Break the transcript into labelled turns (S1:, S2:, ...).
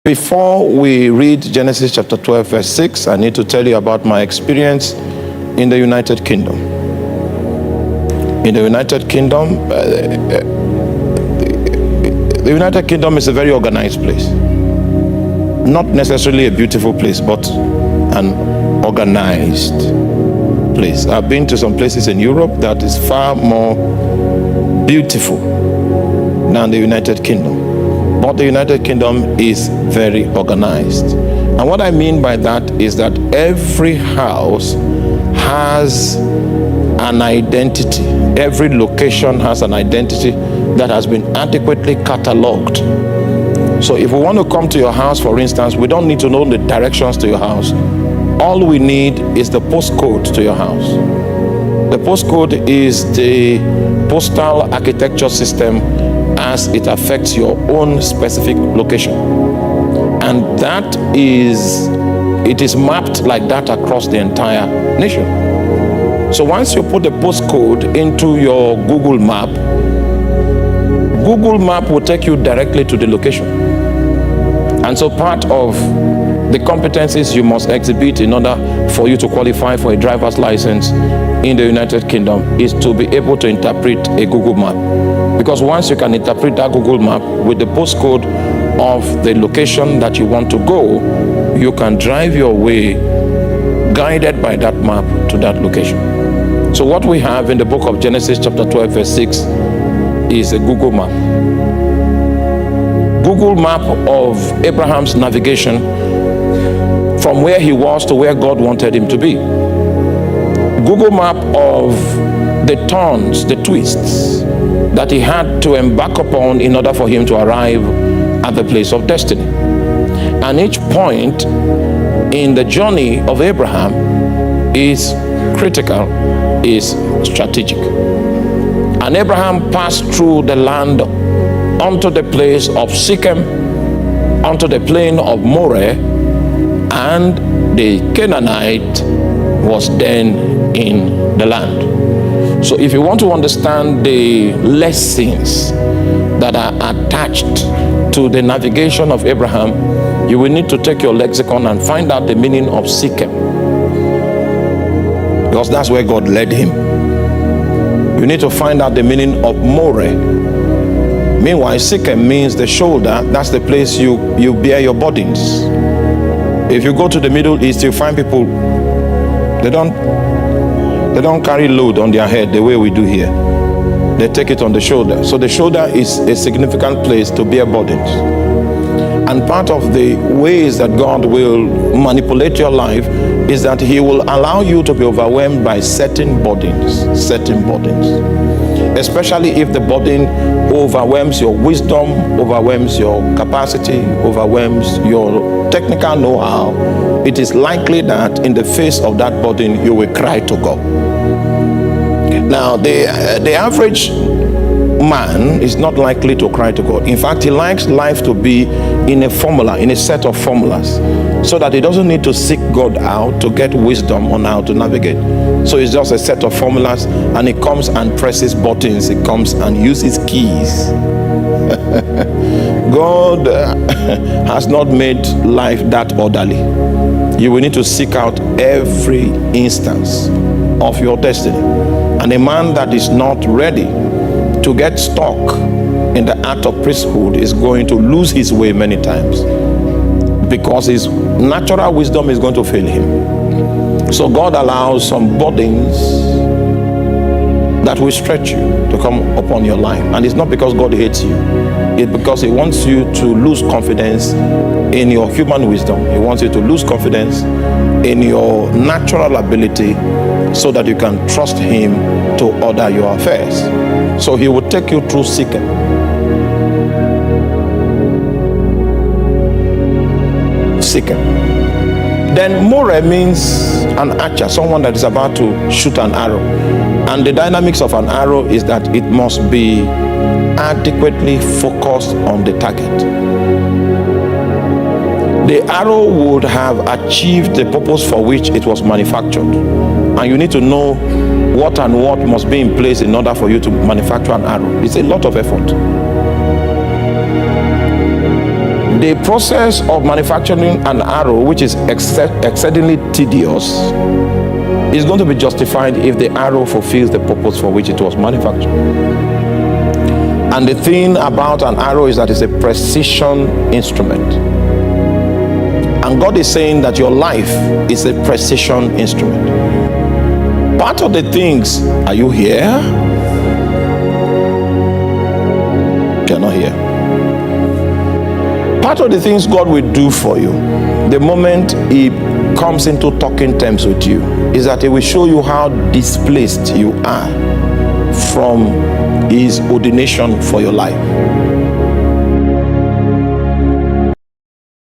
S1: Before we read Genesis chapter 12, verse 6, I need to tell you about my experience in the United Kingdom. In the United Kingdom, the United Kingdom is a very organized place. Not necessarily a beautiful place, but an organized place. I've been to some places in Europe that is far more beautiful than the United Kingdom. But the United Kingdom is very organized. And what I mean by that is that every house has an identity. Every location has an identity that has been adequately catalogued. So if we want to come to your house, for instance, we don't need to know the directions to your house. All we need is the postcode to your house. The postcode is the postal architecture system as it affects your own specific location. And it is mapped like that across the entire nation. So once you put the postcode into your Google Map will take you directly to the location. And so part of the competencies you must exhibit in order for you to qualify for a driver's license in the United Kingdom is to be able to interpret a Google Map. Because once you can interpret that Google Map with the postcode of the location that you want to go, you can drive your way guided by that map to that location. So what we have in the book of Genesis chapter 12 verse 6 is a Google Map. Google Map of Abraham's navigation from where he was to where God wanted him to be. Google Map of the turns, the twists that he had to embark upon in order for him to arrive at the place of destiny. And each point in the journey of Abraham is critical, is strategic. And Abraham passed through the land unto the place of Shechem, unto the plain of Moreh, and the Canaanite was then in the land. So if you want to understand the lessons that are attached to the navigation of Abraham, you will need to take your lexicon and find out the meaning of Shechem, because that's where God led him. You need to find out the meaning of Moreh. Meanwhile, Shechem means the shoulder. That's the place you bear your burdens. If you go to the Middle East, you find people, they don't carry load on their head the way we do here. They take it on the shoulder. So the shoulder is a significant place to bear burdens. And part of the ways that God will manipulate your life is that he will allow you to be overwhelmed by certain burdens. Especially if the burden overwhelms your wisdom, overwhelms your capacity, overwhelms your technical know-how. It is likely that in the face of that burden, you will cry to God. Now, the average man is not likely to cry to God. In fact, he likes life to be in a formula, in a set of formulas, so that he doesn't need to seek God out to get wisdom on how to navigate. So it's just a set of formulas, and he comes and presses buttons. He comes and uses keys. God has not made life that orderly. You will need to seek out every instance of your destiny. And a man that is not ready to get stuck in the act of priesthood is going to lose his way many times, because his natural wisdom is going to fail him. So God allows some burdens that will stretch you to come upon your life. And it's not because God hates you. It's because he wants you to lose confidence in your human wisdom. He wants you to lose confidence in your natural ability so that you can trust him to order your affairs. So he will take you through Shechem. Then Moreh means an archer, someone that is about to shoot an arrow. And the dynamics of an arrow is that it must be adequately focused on the target. The arrow would have achieved the purpose for which it was manufactured. And you need to know what and what must be in place in order for you to manufacture an arrow. It's a lot of effort. The process of manufacturing an arrow, which is exceedingly tedious, is going to be justified if the arrow fulfills the purpose for which it was manufactured. And the thing about an arrow is that it's a precision instrument. And God is saying that your life is a precision instrument. Part of the things, are you here? You're not here. Part of the things God will do for you the moment He comes into talking terms with you is that He will show you how displaced you are from His ordination for your life.